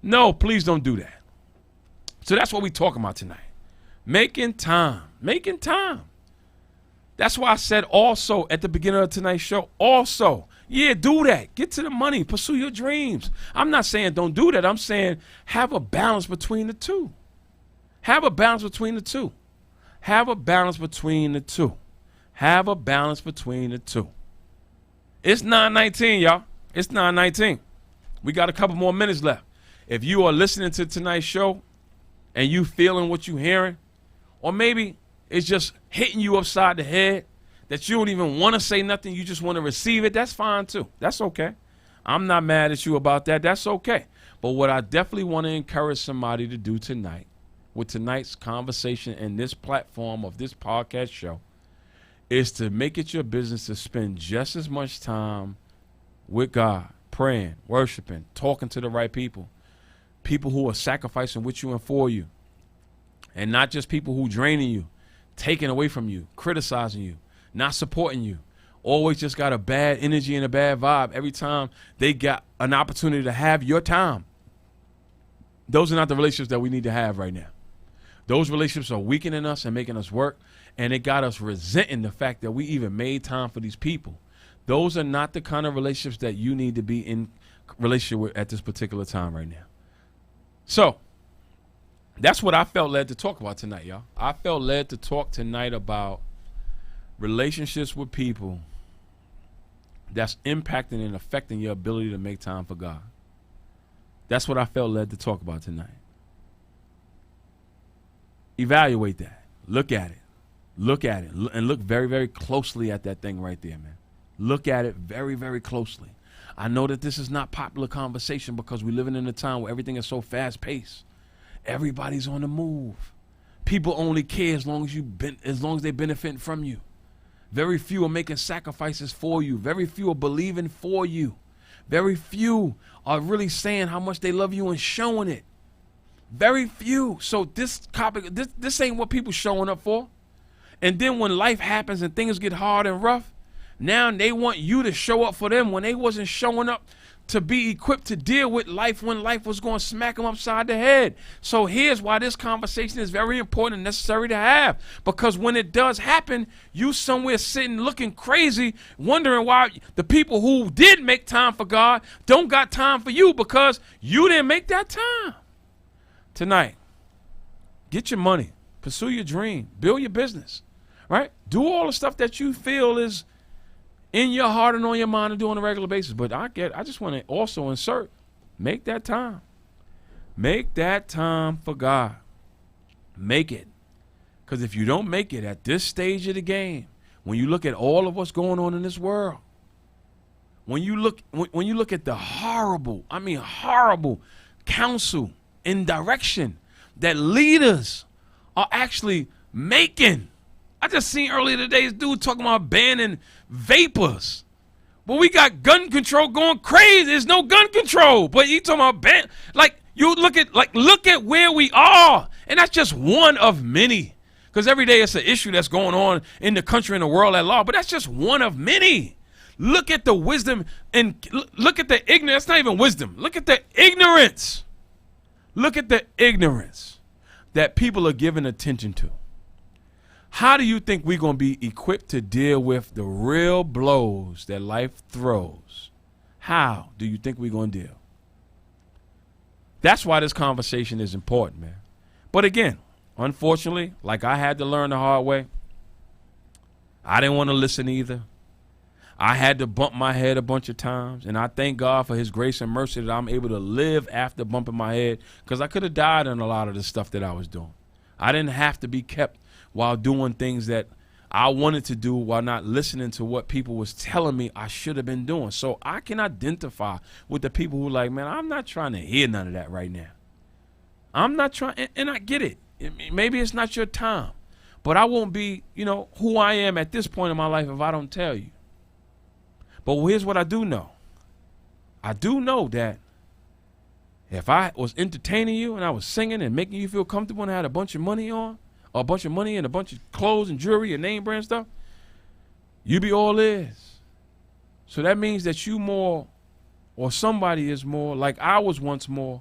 Speaker 1: No, please don't do that. So that's what we're talking about tonight. Making time. Making time. That's why I said also at the beginning of tonight's show, also, yeah, do that. Get to the money. Pursue your dreams. I'm not saying don't do that. I'm saying have a balance between the two. Have a balance between the two. Have a balance between the two. Have a balance between the two. It's 9:19, y'all. It's 9:19. We got a couple more minutes left. If you are listening to tonight's show and you feeling what you hearing, or maybe it's just hitting you upside the head, that you don't even want to say nothing, you just want to receive it, that's fine too. That's okay. I'm not mad at you about that. That's okay. But what I definitely want to encourage somebody to do tonight, with tonight's conversation and this platform of this podcast show, is to make it your business to spend just as much time with God, praying, worshiping, talking to the right people who are sacrificing with you and for you, and not just people who draining you, taking away from you, criticizing you, not supporting you, always just got a bad energy and a bad vibe every time they got an opportunity to have your time. Those are not the relationships that we need to have right now. Those relationships are weakening us and making us work, and it got us resenting the fact that we even made time for these people. Those are not the kind of relationships that you need to be in relationship with at this particular time right now. So that's what I felt led to talk about tonight, y'all. I felt led to talk tonight about relationships with people that's impacting and affecting your ability to make time for God. That's what I felt led to talk about tonight. Evaluate that. Look at it. Look at it. And look very, very closely at that thing right there, man. Look at it very, very closely. I know that this is not popular conversation because we're living in a time where everything is so fast-paced. Everybody's on the move. People only care as long as they're benefiting from you. Very few are making sacrifices for you. Very few are believing for you. Very few are really saying how much they love you and showing it. Very few. So this ain't what people showing up for. And then when life happens and things get hard and rough, now they want you to show up for them when they wasn't showing up to be equipped to deal with life when life was going to smack them upside the head. So here's why this conversation is very important and necessary to have. Because when it does happen, you somewhere sitting looking crazy, wondering why the people who did make time for God don't got time for you because you didn't make that time. Tonight, get your money, pursue your dream, build your business, right? Do all the stuff that you feel is in your heart and on your mind to do on a regular basis. But I just want to also insert, make that time. Make that time for God. Make it. Because if you don't make it at this stage of the game, when you look at all of what's going on in this world, when you look at the horrible counsel and direction that leaders are actually making. I just seen earlier today this dude talking about banning vapors. But we got gun control going crazy. There's no gun control. But you talking about ban, look at where we are. And that's just one of many. Because every day it's an issue that's going on in the country and the world at large. But that's just one of many. Look at the wisdom and look at the ignorance. That's not even wisdom. Look at the ignorance. Look at the ignorance that people are giving attention to. How do you think we're going to be equipped to deal with the real blows that life throws? How do you think we're going to deal? That's why this conversation is important, man. But again, unfortunately, like I had to learn the hard way, I didn't want to listen either. I had to bump my head a bunch of times, and I thank God for his grace and mercy that I'm able to live after bumping my head, because I could have died in a lot of the stuff that I was doing. I didn't have to be kept while doing things that I wanted to do while not listening to what people was telling me I should have been doing. So I can identify with the people who like, man, I'm not trying to hear none of that right now. I'm not trying, and I get it. Maybe it's not your time, but I won't be, who I am at this point in my life if I don't tell you. But here's what I do know. I do know that if I was entertaining you and I was singing and making you feel comfortable and I had a bunch of money on, or a bunch of money and a bunch of clothes and jewelry and name brand stuff, you be all ears. So that means that you more, or somebody is more, like I was once more,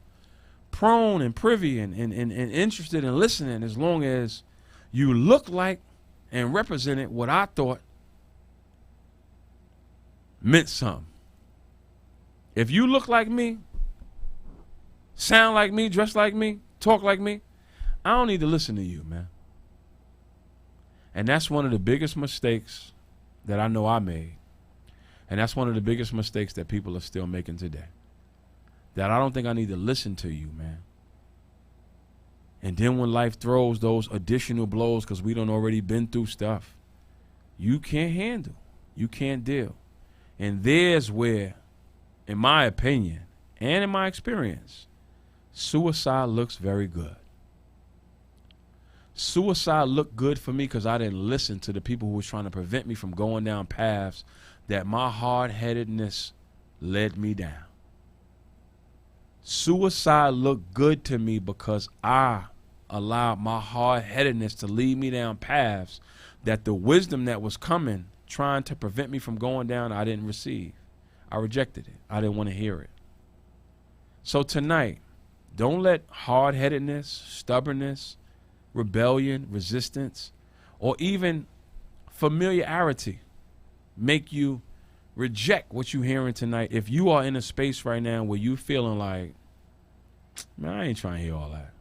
Speaker 1: prone and privy and interested in listening, as long as you look like and represented what I thought meant something. If you look like me, sound like me, dress like me, talk like me, I don't need to listen to you, man. And that's one of the biggest mistakes that I know I made. And that's one of the biggest mistakes that people are still making today. That I don't think I need to listen to you, man. And then when life throws those additional blows, because we done already been through stuff, you can't handle. You can't deal. And there's where, in my opinion and in my experience, suicide looks very good. Suicide looked good for me because I didn't listen to the people who was trying to prevent me from going down paths that my hard-headedness led me down. Suicide looked good to me because I allowed my hard-headedness to lead me down paths that the wisdom that was coming, trying to prevent me from going down, I didn't receive. I rejected it. I didn't want to hear it. So tonight, don't let hard-headedness, stubbornness, rebellion, resistance, or even familiarity make you reject what you're hearing tonight. If you are in a space right now where you feeling like, man, I ain't trying to hear all that.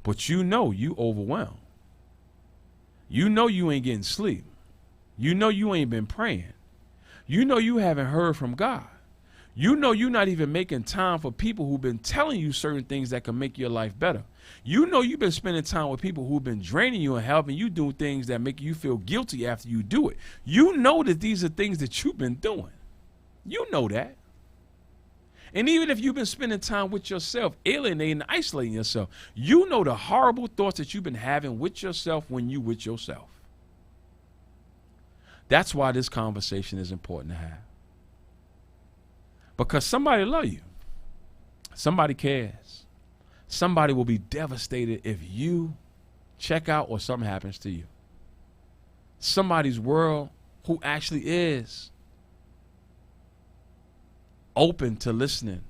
Speaker 1: But you know you overwhelmed. You know you ain't getting sleep. You know you ain't been praying. You know you haven't heard from God. You know you're not even making time for people who've been telling you certain things that can make your life better. You know you've been spending time with people who've been draining you and helping you do things that make you feel guilty after you do it. You know that these are things that you've been doing. You know that. And even if you've been spending time with yourself, alienating, isolating yourself, you know the horrible thoughts that you've been having with yourself when you with yourself. That's why this conversation is important to have. Because somebody loves you. Somebody cares. Somebody will be devastated if you check out or something happens to you. Somebody's world who actually is open to listening,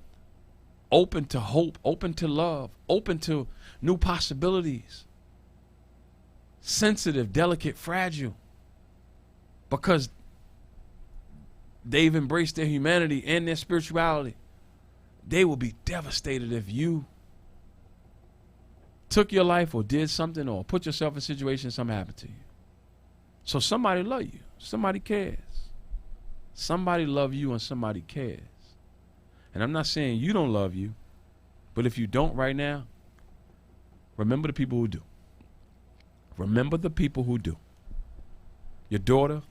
Speaker 1: open to hope, open to love, open to new possibilities, sensitive, delicate, fragile, because they've embraced their humanity and their spirituality. They will be devastated if you took your life or did something or put yourself in a situation, something happened to you. So somebody love you. Somebody cares. Somebody love you and somebody cares. And I'm not saying you don't love you, but if you don't right now, remember the people who do. Remember the people who do. Your daughter,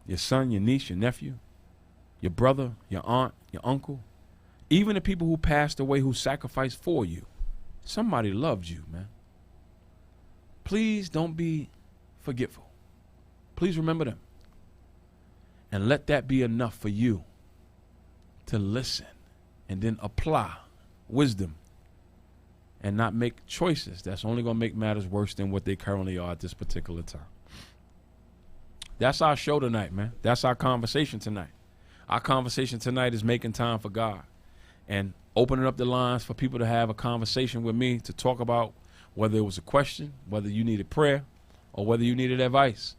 Speaker 1: your son, your niece, your nephew, your brother, your aunt, your uncle, even the people who passed away who sacrificed for you. Somebody loved you, man. Please don't be forgetful. Please remember them. And let that be enough for you to listen and then apply wisdom and not make choices that's only going to make matters worse than what they currently are at this particular time. That's our show tonight, man. That's our conversation tonight. Our conversation tonight is making time for God and opening up the lines for people to have a conversation with me to talk about whether it was a question, whether you needed prayer, or whether you needed advice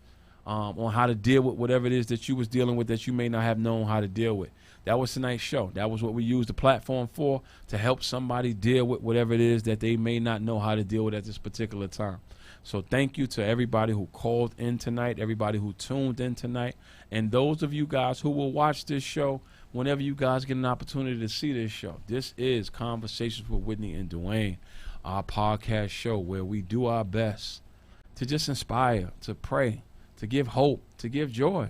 Speaker 1: on how to deal with whatever it is that you was dealing with that you may not have known how to deal with. That was tonight's show. That was what we used the platform for, to help somebody deal with whatever it is that they may not know how to deal with at this particular time. So thank you to everybody who called in tonight, everybody who tuned in tonight, and those of you guys who will watch this show whenever you guys get an opportunity to see this show. This is Conversations with Whitney and Dwayne, our podcast show where we do our best to just inspire, to pray, to give hope, to give joy,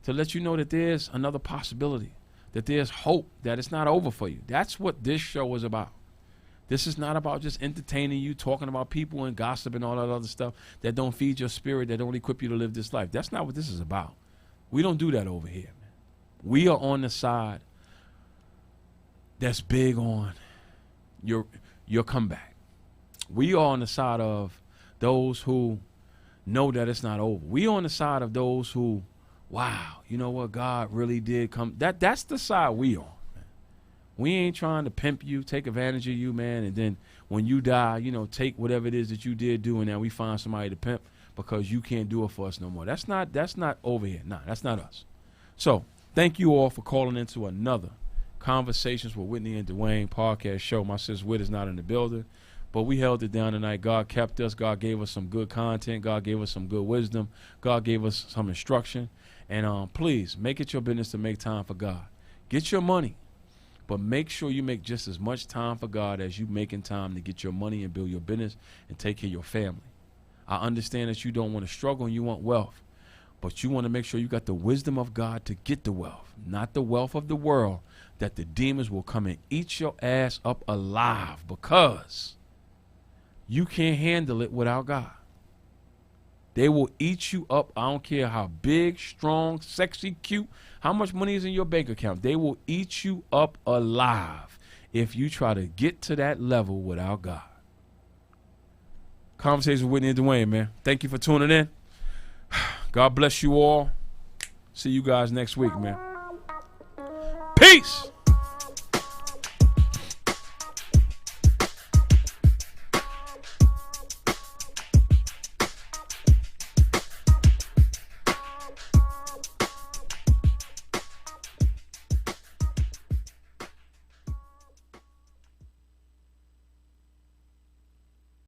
Speaker 1: to let you know that there's another possibility, that there's hope, that it's not over for you. That's what this show is about. This is not about just entertaining you, talking about people and gossip and all that other stuff that don't feed your spirit, that don't equip you to live this life. That's not what this is about. We don't do that over here, man. We are on the side that's big on your comeback. We are on the side of those who know that it's not over. We on the side of those who, wow, you know what, God really did come. That's the side we on. We ain't trying to pimp you, take advantage of you, man, and then when you die, you know, take whatever it is that you did do, and now we find somebody to pimp because you can't do it for us no more. That's not over here. Nah, that's not us. So thank you all for calling into another Conversations with Whitney and Dwayne podcast show. My sis Whit is not in the building, but we held it down tonight. God kept us. God gave us some good content. God gave us some good wisdom. God gave us some instruction. And please make it your business to make time for God. Get your money. But make sure you make just as much time for God as you making time to get your money and build your business and take care of your family. I understand that you don't want to struggle and you want wealth, but you want to make sure you got the wisdom of God to get the wealth, not the wealth of the world, that the demons will come and eat your ass up alive because you can't handle it without God. They will eat you up. I don't care how big, strong, sexy, cute, how much money is in your bank account. They will eat you up alive if you try to get to that level without God. Conversation with Whitney Dwayne, man. Thank you for tuning in. God bless you all. See you guys next week, man. Peace.